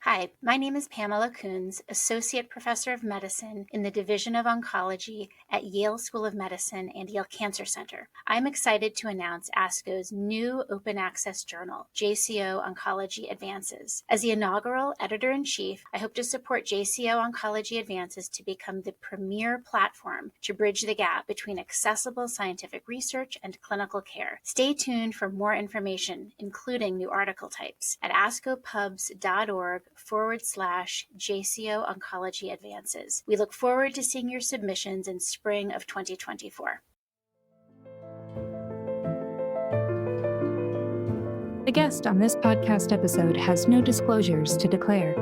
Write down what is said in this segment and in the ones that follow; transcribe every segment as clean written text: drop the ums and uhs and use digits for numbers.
Hi, my name is Pamela Coons, Associate Professor of Medicine in the Division of Oncology at Yale School of Medicine and Yale Cancer Center. I'm excited to announce ASCO's new open access journal, JCO Oncology Advances. As the inaugural editor-in-chief, I hope to support JCO Oncology Advances to become the premier platform to bridge the gap between accessible scientific research and clinical care. Stay tuned for more information, including new article types, at ascopubs.org/JCO Oncology Advances. We look forward to seeing your submissions in spring of 2024. The guest on this podcast episode has no disclosures to declare.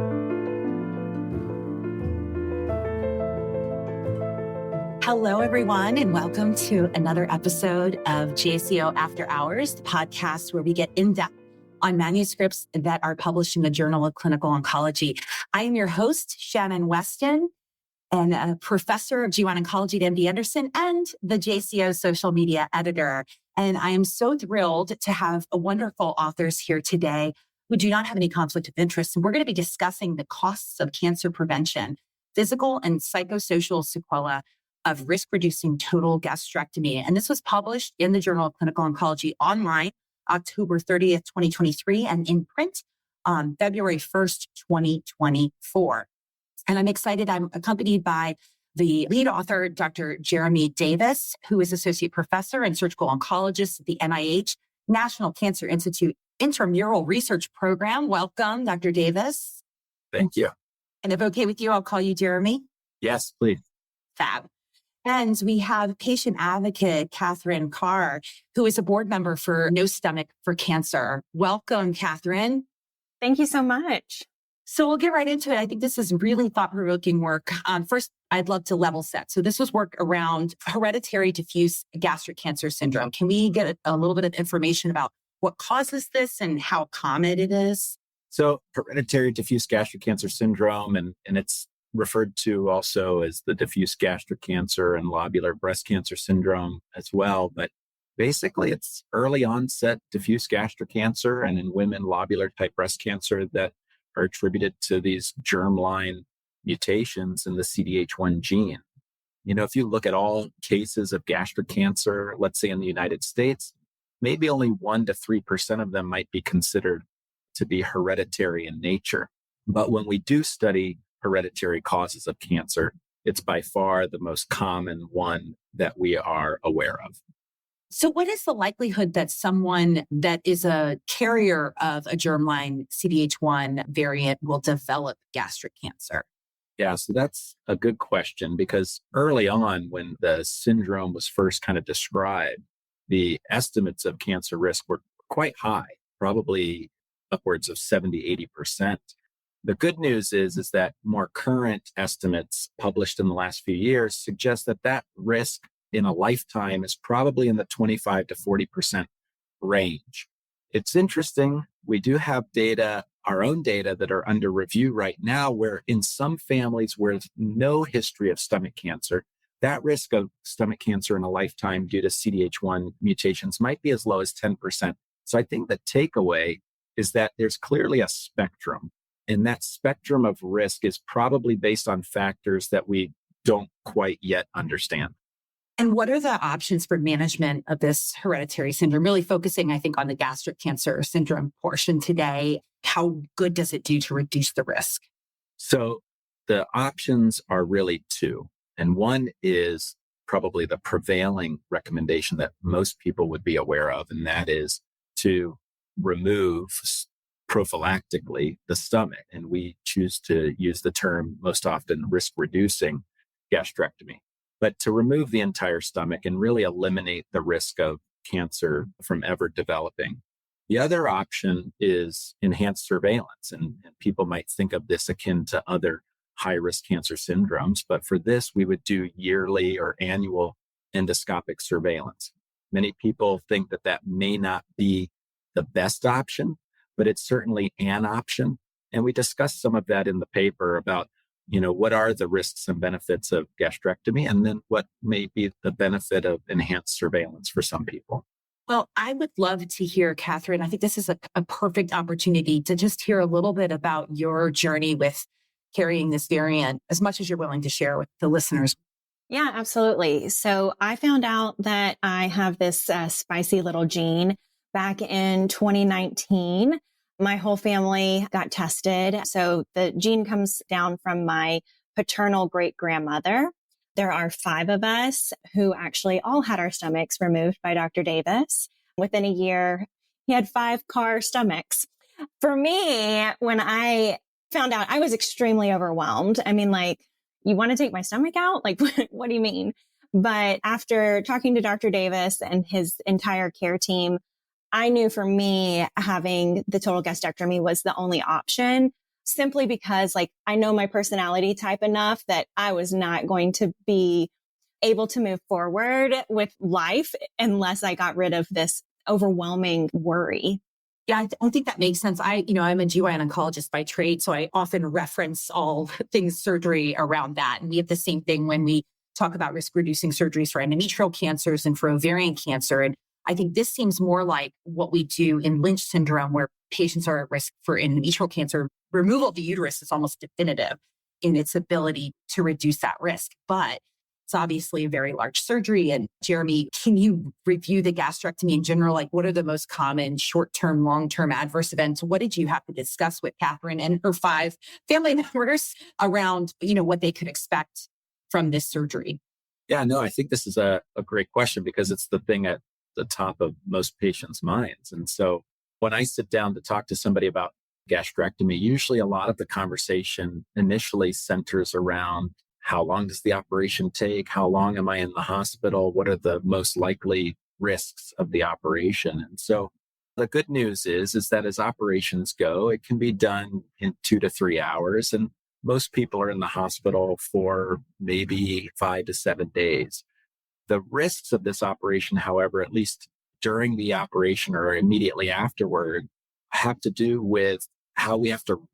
Hello, everyone, and welcome to another episode of JCO After Hours, the podcast where we get in-depth on manuscripts that are published in the Journal of Clinical Oncology. I am your host, Shannon Westin, and a professor of GYN Oncology at MD Anderson and the JCO social media editor. And I am so thrilled to have wonderful authors here today who do not have any conflict of interest. And we're going to be discussing the costs of cancer prevention, physical and psychosocial sequelae of risk-reducing total gastrectomy. And this was published in the Journal of Clinical Oncology online, October 30th, 2023, and in print on February 1st, 2024. And I'm excited. I'm accompanied by the lead author, Dr. Jeremy Davis, who is Associate Professor and Surgical Oncologist at the NIH National Cancer Institute Intramural Research Program. Welcome, Dr. Davis. Thank you. And if okay with you, I'll call you Jeremy. Yes, please. Fab. And we have patient advocate Kathryn Carr, who is a board member for No Stomach for Cancer. Welcome, Kathryn. Thank you so much. So we'll get right into it. I think this is really thought-provoking work. First, I'd love to level set. So this was work around hereditary diffuse gastric cancer syndrome. Can we get a little bit of information about what causes this and how common it is? So hereditary diffuse gastric cancer syndrome, and it's referred to also as the diffuse gastric cancer and lobular breast cancer syndrome as well. But basically, it's early onset diffuse gastric cancer, and in women, lobular type breast cancer that are attributed to these germline mutations in the CDH1 gene. You know, if you look at all cases of gastric cancer, let's say in the United States, maybe only 1 to 3% of them might be considered to be hereditary in nature. But when we do study hereditary causes of cancer, it's by far the most common one that we are aware of. So what is the likelihood that someone that is a carrier of a germline CDH1 variant will develop gastric cancer? Yeah, so that's a good question, because early on when the syndrome was first kind of described, the estimates of cancer risk were quite high, probably upwards of 70, 80%. The good news is that more current estimates published in the last few years suggest that risk in a lifetime is probably in the 25 to 40% range. It's interesting. We do have data, our own data, that are under review right now, where in some families where there's no history of stomach cancer, that risk of stomach cancer in a lifetime due to CDH1 mutations might be as low as 10%. So I think the takeaway is that there's clearly a spectrum. And that spectrum of risk is probably based on factors that we don't quite yet understand. And what are the options for management of this hereditary syndrome? Really focusing, I think, on the gastric cancer syndrome portion today. How good does it do to reduce the risk? So the options are really two. And one is probably the prevailing recommendation that most people would be aware of, and that is to remove prophylactically the stomach. And we choose to use the term most often risk-reducing gastrectomy, but to remove the entire stomach and really eliminate the risk of cancer from ever developing. The other option is enhanced surveillance. And people might think of this akin to other high-risk cancer syndromes, but for this, we would do yearly or annual endoscopic surveillance. Many people think that may not be the best option, but it's certainly an option. And we discussed some of that in the paper about, what are the risks and benefits of gastrectomy, and then what may be the benefit of enhanced surveillance for some people. Well, I would love to hear, Kathryn. I think this is a perfect opportunity to just hear a little bit about your journey with carrying this variant, as much as you're willing to share with the listeners. Yeah, absolutely. So I found out that I have this spicy little gene back in 2019. My whole family got tested. So the gene comes down from my paternal great grandmother. There are 5 of us who actually all had our stomachs removed by Dr. Davis. Within a year, he had 5 car stomachs. For me, when I found out, I was extremely overwhelmed. I mean, like, you want to take my stomach out? Like, what do you mean? But after talking to Dr. Davis and his entire care team, I knew for me, having the total gastrectomy was the only option, simply because like I know my personality type enough that I was not going to be able to move forward with life unless I got rid of this overwhelming worry. Yeah, I think that makes sense. I'm a GYN oncologist by trade, so I often reference all things surgery around that. And we have the same thing when we talk about risk reducing surgeries for endometrial cancers and for ovarian cancer. And I think this seems more like what we do in Lynch syndrome, where patients are at risk for endometrial cancer. Removal of the uterus is almost definitive in its ability to reduce that risk. But it's obviously a very large surgery. And Jeremy, can you review the gastrectomy in general? Like, what are the most common short-term, long-term adverse events? What did you have to discuss with Kathryn and her 5 family members around, what they could expect from this surgery? Yeah, no, I think this is a great question because it's the thing at the top of most patients' minds. And so when I sit down to talk to somebody about gastrectomy, usually a lot of the conversation initially centers around how long does the operation take? How long am I in the hospital? What are the most likely risks of the operation? And so the good news is that as operations go, it can be done in 2 to 3 hours. And most people are in the hospital for maybe 5 to 7 days. The risks of this operation, however, at least during the operation or immediately afterward, have to do with how we have to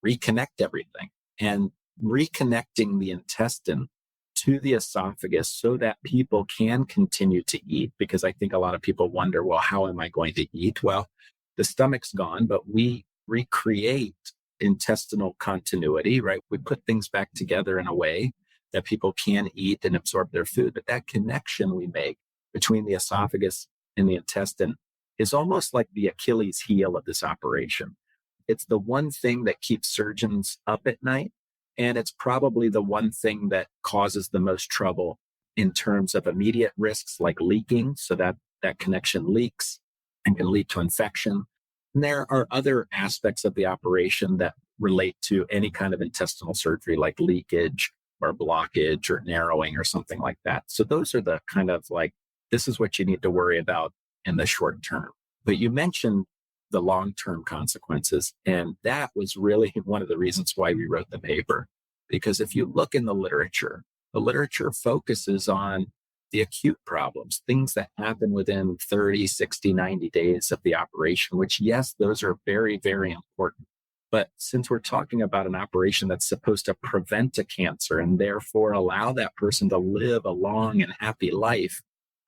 reconnect everything. And reconnecting the intestine to the esophagus so that people can continue to eat. Because I think a lot of people wonder, well, how am I going to eat? Well, the stomach's gone, but we recreate intestinal continuity, right? We put things back together in a way that people can eat and absorb their food. But that connection we make between the esophagus and the intestine is almost like the Achilles heel of this operation. It's the one thing that keeps surgeons up at night. And it's probably the one thing that causes the most trouble in terms of immediate risks like leaking. So that connection leaks and can lead to infection. And there are other aspects of the operation that relate to any kind of intestinal surgery like leakage or blockage or narrowing or something like that. So those are the kind of like, this is what you need to worry about in the short term. But you mentioned the long-term consequences. And that was really one of the reasons why we wrote the paper. Because if you look in the literature focuses on the acute problems, things that happen within 30, 60, 90 days of the operation, which yes, those are very, very important. But since we're talking about an operation that's supposed to prevent a cancer and therefore allow that person to live a long and happy life,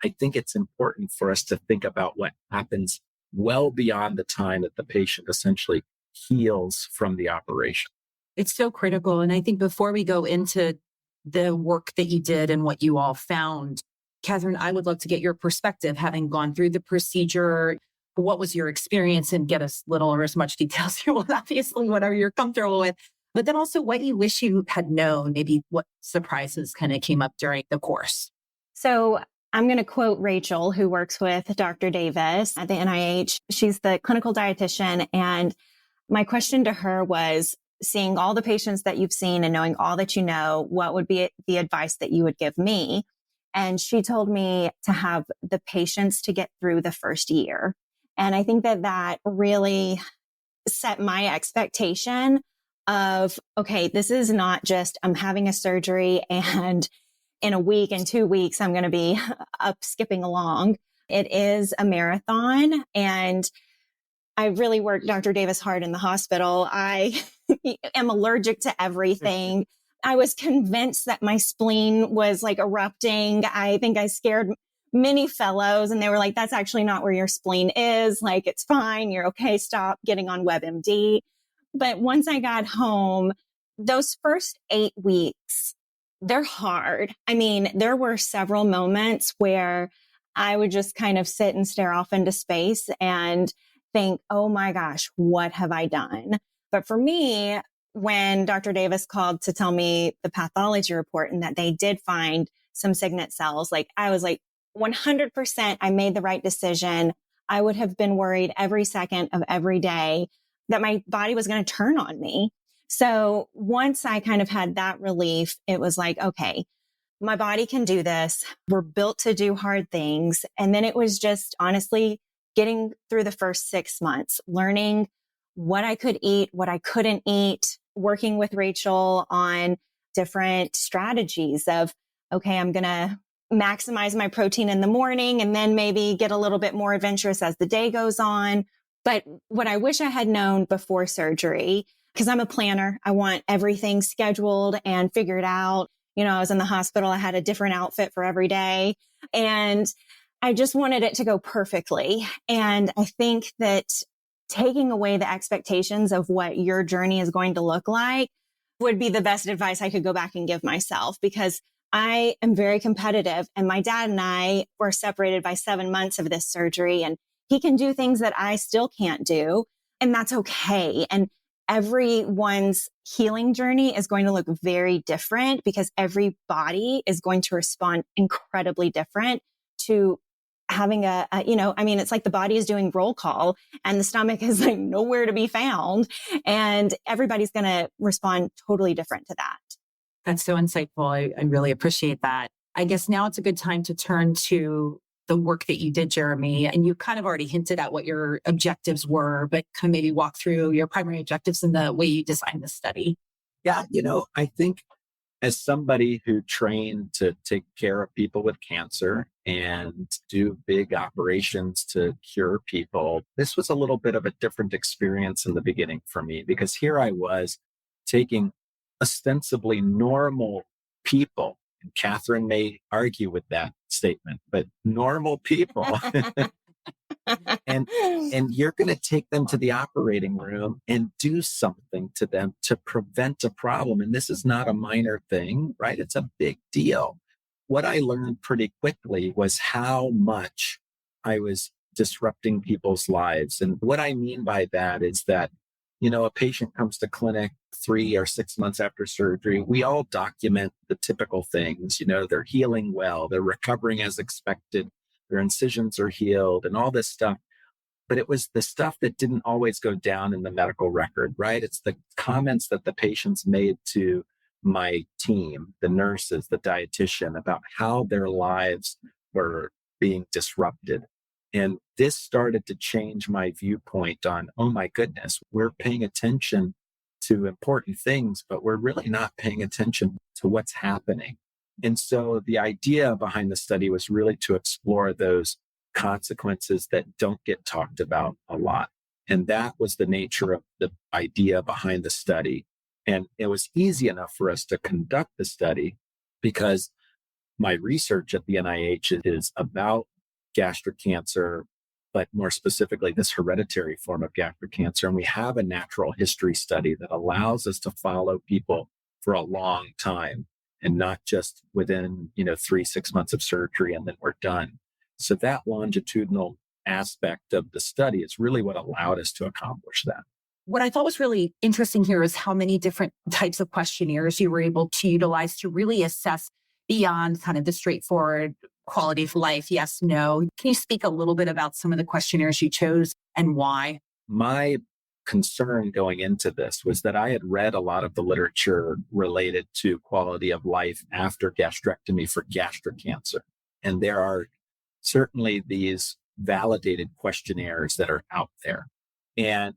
I think it's important for us to think about what happens well beyond the time that the patient essentially heals from the operation. It's so critical. And I think before we go into the work that you did and what you all found, Kathryn, I would love to get your perspective, having gone through the procedure. What was your experience? And get as little or as much detail as you want, obviously, whatever you're comfortable with. But then also what you wish you had known, maybe what surprises kind of came up during the course. So I'm going to quote Rachel, who works with Dr. Davis at the NIH. She's the clinical dietitian. And my question to her was, seeing all the patients that you've seen and knowing all that you know, what would be the advice that you would give me? And she told me to have the patience to get through the first year. And I think that really set my expectation of, okay, this is not just I'm having a surgery and in a week and 2 weeks, I'm going to be up skipping along. It is a marathon. And I really worked Dr. Davis hard in the hospital. I am allergic to everything. I was convinced that my spleen was like erupting. I think I scared many fellows, and they were like, that's actually not where your spleen is. Like, it's fine. You're okay. Stop getting on WebMD. But once I got home, those first 8 weeks, they're hard. I mean, there were several moments where I would just kind of sit and stare off into space and think, oh my gosh, what have I done? But for me, when Dr. Davis called to tell me the pathology report and that they did find some signet cells, like I was like, 100% I made the right decision. I would have been worried every second of every day that my body was going to turn on me. So once I kind of had that relief, it was like, okay, my body can do this. We're built to do hard things. And then it was just honestly getting through the first 6 months, learning what I could eat, what I couldn't eat, working with Rachel on different strategies of, okay, I'm going to maximize my protein in the morning and then maybe get a little bit more adventurous as the day goes on. But what I wish I had known before surgery, because I'm a planner, I want everything scheduled and figured out. You know, I was in the hospital. I had a different outfit for every day and I just wanted it to go perfectly. And I think that taking away the expectations of what your journey is going to look like would be the best advice I could go back and give myself, because I am very competitive and my dad and I were separated by 7 months of this surgery, and he can do things that I still can't do. And that's okay. And everyone's healing journey is going to look very different because every body is going to respond incredibly different to having it's like the body is doing roll call and the stomach is like nowhere to be found. And everybody's going to respond totally different to that. That's so insightful. I really appreciate that. I guess now it's a good time to turn to the work that you did, Jeremy. And you kind of already hinted at what your objectives were, but can maybe walk through your primary objectives and the way you designed the study. Yeah, I think as somebody who trained to take care of people with cancer and do big operations to cure people, this was a little bit of a different experience in the beginning for me, because here I was taking ostensibly normal people, and Kathryn may argue with that statement, but normal people. And you're going to take them to the operating room and do something to them to prevent a problem. And this is not a minor thing, right? It's a big deal. What I learned pretty quickly was how much I was disrupting people's lives. And what I mean by that is that, a patient comes to clinic 3 or 6 months after surgery. We all document the typical things, they're healing well, they're recovering as expected, their incisions are healed and all this stuff. But it was the stuff that didn't always go down in the medical record, right? It's the comments that the patients made to my team, the nurses, the dietitian, about how their lives were being disrupted. And this started to change my viewpoint on, oh my goodness, we're paying attention to important things, but we're really not paying attention to what's happening. And so the idea behind the study was really to explore those consequences that don't get talked about a lot. And that was the nature of the idea behind the study. And it was easy enough for us to conduct the study because my research at the NIH is about gastric cancer, but more specifically, this hereditary form of gastric cancer. And we have a natural history study that allows us to follow people for a long time and not just within, 3-6 months of surgery and then we're done. So that longitudinal aspect of the study is really what allowed us to accomplish that. What I thought was really interesting here is how many different types of questionnaires you were able to utilize to really assess beyond kind of the straightforward quality of life, yes, no. Can you speak a little bit about some of the questionnaires you chose and why? My concern going into this was that I had read a lot of the literature related to quality of life after gastrectomy for gastric cancer. And there are certainly these validated questionnaires that are out there. And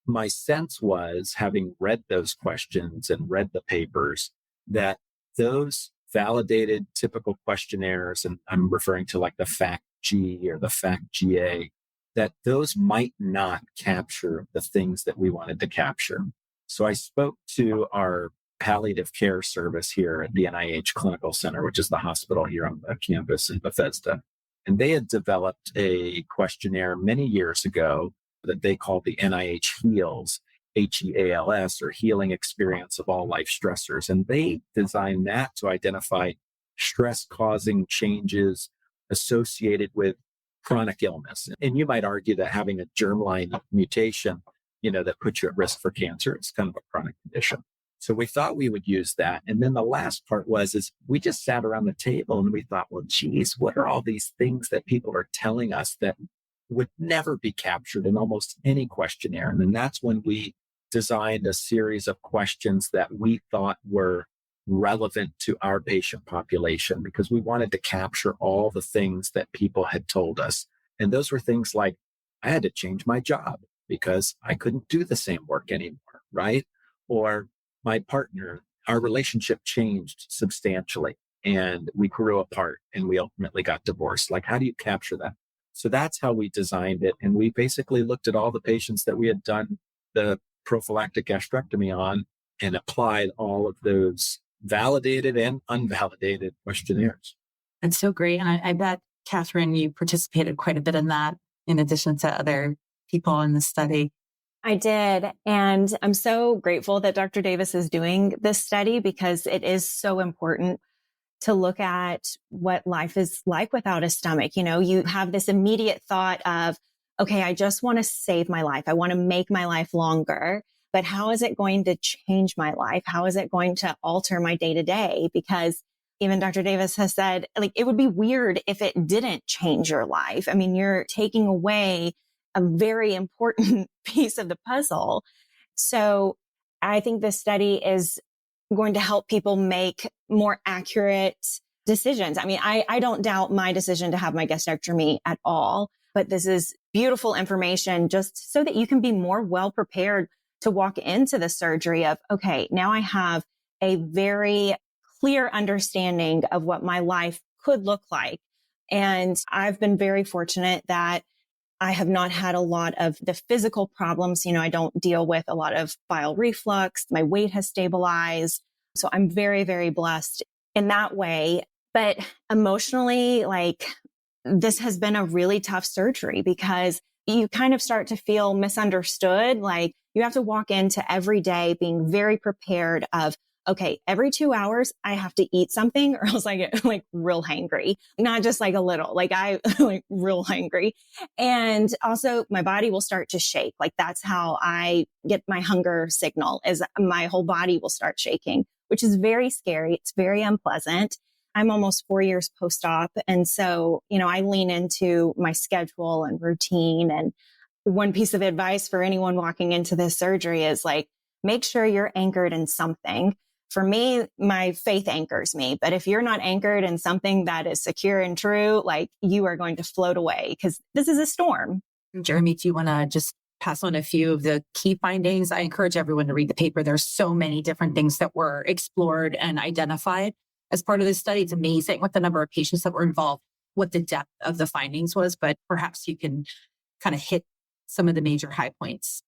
my sense was, having read those questions and read the papers, that those validated typical questionnaires, and I'm referring to like the FACT-G or the FACT-GA, that those might not capture the things that we wanted to capture. So I spoke to our palliative care service here at the NIH Clinical Center, which is the hospital here on the campus in Bethesda. And they had developed a questionnaire many years ago that they called the NIH HEALS, HEALS, or Healing Experience of All Life Stressors. And they designed that to identify stress-causing changes associated with chronic illness. And you might argue that having a germline mutation, that puts you at risk for cancer, it's kind of a chronic condition. So we thought we would use that. And then the last part is we just sat around the table and we thought, well, geez, what are all these things that people are telling us that would never be captured in almost any questionnaire? And then that's when we designed a series of questions that we thought were relevant to our patient population, because we wanted to capture all the things that people had told us. And those were things like, I had to change my job because I couldn't do the same work anymore, right? Or my partner, our relationship changed substantially and we grew apart and we ultimately got divorced. Like, how do you capture that? So that's how we designed it. And we basically looked at all the patients that we had done the prophylactic gastrectomy on and applied all of those validated and unvalidated questionnaires. That's so great. And I bet, Kathryn, you participated quite a bit in that in addition to other people in the study. I did. And I'm so grateful that Dr. Davis is doing this study, because it is so important to look at what life is like without a stomach. You have this immediate thought of, okay, I just want to save my life. I want to make my life longer, but how is it going to change my life? How is it going to alter my day to day? Because even Dr. Davis has said, it would be weird if it didn't change your life. I mean, you're taking away a very important piece of the puzzle. So I think this study is going to help people make more accurate decisions. I mean, I don't doubt my decision to have my gastrectomy at all, but this is beautiful information just so that you can be more well prepared to walk into the surgery of, okay, now I have a very clear understanding of what my life could look like. And I've been very fortunate that I have not had a lot of the physical problems. I don't deal with a lot of bile reflux. My weight has stabilized. So I'm very, very blessed in that way. But emotionally, this has been a really tough surgery, because you kind of start to feel misunderstood. You have to walk into every day being very prepared of, okay, every 2 hours, I have to eat something or else I get real hangry, not just a little, I real hangry. And also my body will start to shake. That's how I get my hunger signal, is my whole body will start shaking, which is very scary. It's very unpleasant. I'm almost 4 years post-op. And so, I lean into my schedule and routine. And one piece of advice for anyone walking into this surgery is make sure you're anchored in something. For me, my faith anchors me. But if you're not anchored in something that is secure and true, you are going to float away, because this is a storm. Jeremy, do you want to just pass on a few of the key findings? I encourage everyone to read the paper. There's so many different things that were explored and identified as part of this study. It's amazing what the number of patients that were involved, what the depth of the findings was, but perhaps you can kind of hit some of the major high points.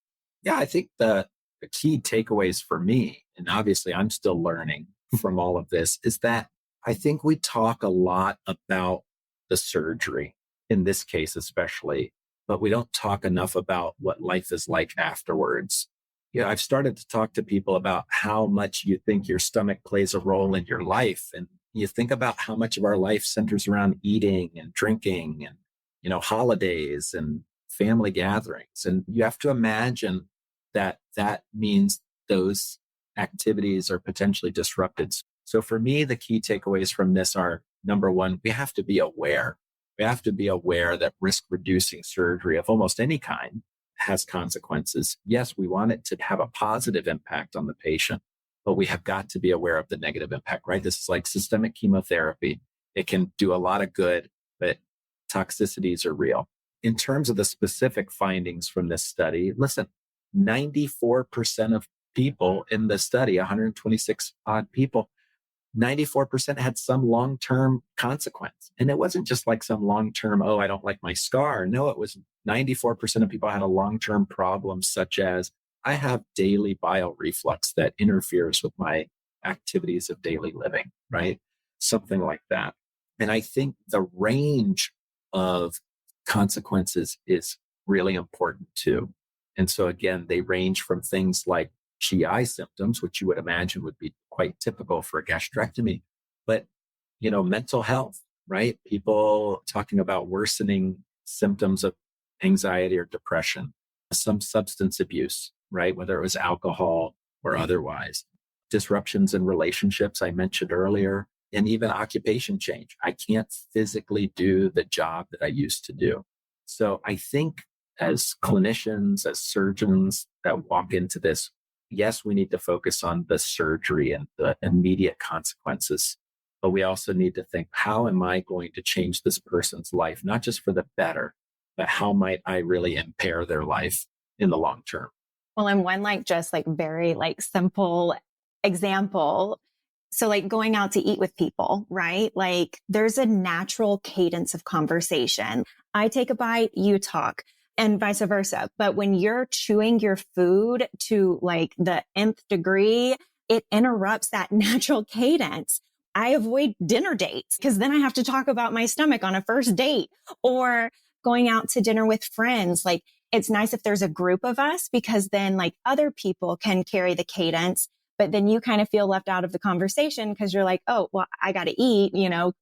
Yeah, I think the key takeaways for me, and obviously I'm still learning from all of this, is that I think we talk a lot about the surgery, in this case especially, but we don't talk enough about what life is like afterwards. I've started to talk to people about how much you think your stomach plays a role in your life. And you think about how much of our life centers around eating and drinking and, holidays and family gatherings. And you have to imagine that means those activities are potentially disrupted. So for me, the key takeaways from this are, number one, we have to be aware. We have to be aware that risk-reducing surgery of almost any kind has consequences. Yes, we want it to have a positive impact on the patient, but we have got to be aware of the negative impact, right? This is like systemic chemotherapy. It can do a lot of good, but toxicities are real. In terms of the specific findings from this study, listen, 94% of people in the study, 126 odd people, 94% had some long-term consequence. And it wasn't just like some long-term, I don't like my scar. No, it was 94% of people had a long-term problem, such as I have daily bile reflux that interferes with my activities of daily living, right? Something like that. And I think the range of consequences is really important too. And so again, they range from things like GI symptoms, which you would imagine would be quite typical for a gastrectomy, but mental health, right? People talking about worsening symptoms of anxiety or depression, some substance abuse, right? Whether it was alcohol or otherwise, disruptions in relationships I mentioned earlier, and even occupation change. I can't physically do the job that I used to do. So I think as clinicians, as surgeons that walk into this, yes, we need to focus on the surgery and the immediate consequences, but we also need to think, how am I going to change this person's life, not just for the better, but how might I really impair their life in the long term? Well, and one very simple example. So going out to eat with people, right? There's a natural cadence of conversation. I take a bite, you talk, and vice versa. But when you're chewing your food to the nth degree, it interrupts that natural cadence. I avoid dinner dates because then I have to talk about my stomach on a first date, or going out to dinner with friends. It's nice if there's a group of us because then other people can carry the cadence, but then you kind of feel left out of the conversation because you're oh, well, I got to eat,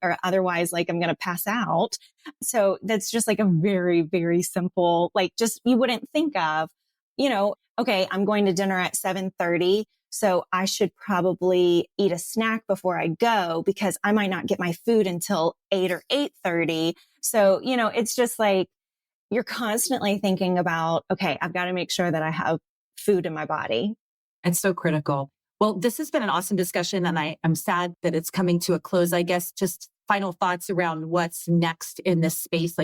or otherwise I'm going to pass out. So that's just a very, very simple, you wouldn't think of, okay, I'm going to dinner at 7:30. So I should probably eat a snack before I go because I might not get my food until 8 or 8:30. So, it's just you're constantly thinking about, okay, I've got to make sure that I have food in my body. It's so critical. Well, this has been an awesome discussion, and I'm sad that it's coming to a close. I guess just final thoughts around what's next in this space.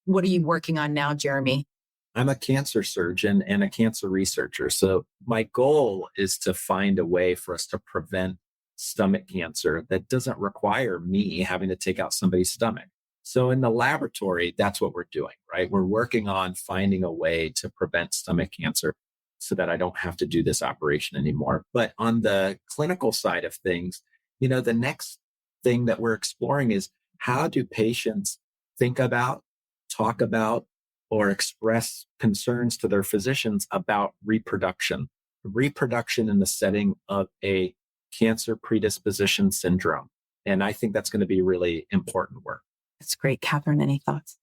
What are you working on now, Jeremy? I'm a cancer surgeon and a cancer researcher. So my goal is to find a way for us to prevent stomach cancer that doesn't require me having to take out somebody's stomach. So in the laboratory, that's what we're doing, right? We're working on finding a way to prevent stomach cancer so that I don't have to do this operation anymore. But on the clinical side of things, the next thing that we're exploring is, how do patients think about, talk about, or express concerns to their physicians about reproduction in the setting of a cancer predisposition syndrome. And I think that's going to be really important work. That's great. Kathryn, any thoughts?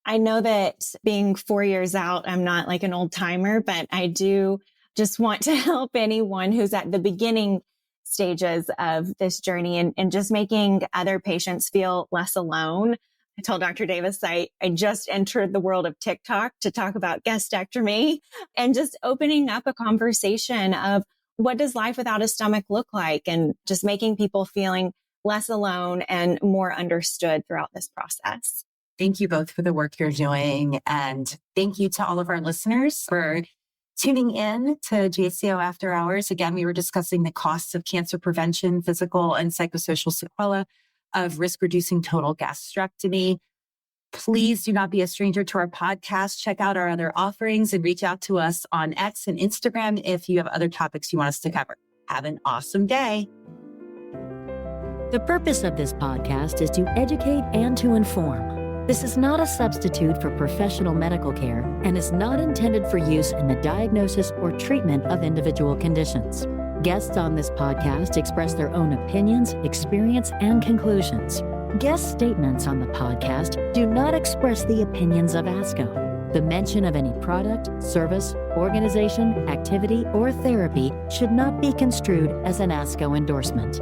I know that being 4 years out, I'm not an old timer, but I do just want to help anyone who's at the beginning stages of this journey and just making other patients feel less alone. I told Dr. Davis I just entered the world of TikTok to talk about gastrectomy and just opening up a conversation of what does life without a stomach look like, and just making people feeling less alone and more understood throughout this process. Thank you both for the work you're doing. And thank you to all of our listeners for tuning in to JCO After Hours. Again, we were discussing the costs of cancer prevention, physical and psychosocial sequelae of risk-reducing total gastrectomy. Please do not be a stranger to our podcast. Check out our other offerings and reach out to us on X and Instagram if you have other topics you want us to cover. Have an awesome day. The purpose of this podcast is to educate and to inform. This is not a substitute for professional medical care and is not intended for use in the diagnosis or treatment of individual conditions. Guests on this podcast express their own opinions, experience, and conclusions. Guest statements on the podcast do not express the opinions of ASCO. The mention of any product, service, organization, activity, or therapy should not be construed as an ASCO endorsement.